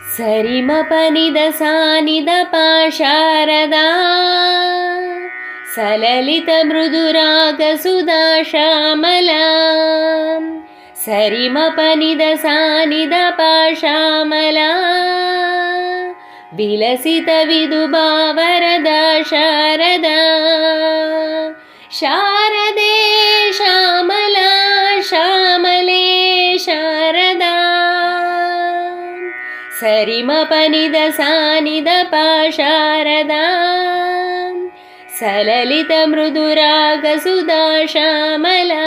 सरिमपनिदसानिदपाशारदा सललितमृदुरागसुधा श्यामला सरिमपनिदसानिदपाशामला विलसितविदुभावरदा शारदा शारदे श्यामला श्यामले शारदा सरिमपनिदसानिदपाशारदा सललितमृदुरागसुधा श्यामला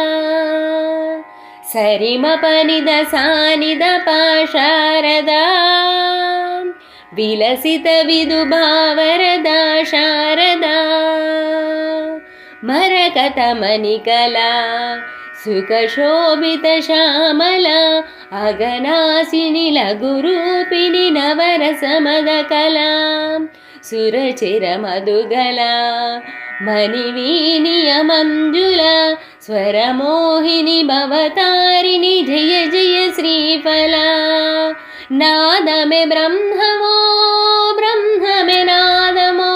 सरिमपनिदसानिदपाशारदा विलसितविदुभावरदा शारदा मरकतमणिकला सुखशोभितश्यामला अगनासिनि लघुरूपिणि नवरसमदकला सुरचिरमधुगला मणिवीणियमञ्जुला स्वरमोहिनि भवतारिणि जय जय श्रीफला नादमे ब्रह्ममो ब्रह्ममे नादमो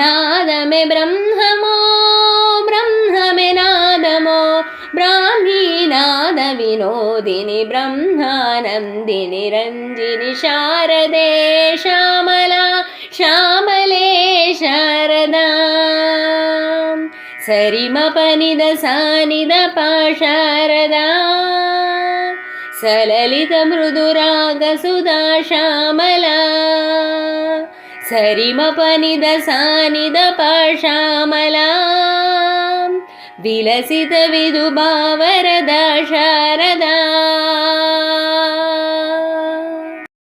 नादमे ब्रह्ममो ब्रह्ममे नादमो ब्राह्मी नाद विनोदिनि ब्रह्मानन्दिनि रञ्जिनि शारदे श्यामला श्यामले शारदा सरिमपनिदसानिदपाशारदा सललितमृदुरागसुधा श्यामला सरिमपनिदसानिदपाशामला विलसितविदुभावरदा शारदा।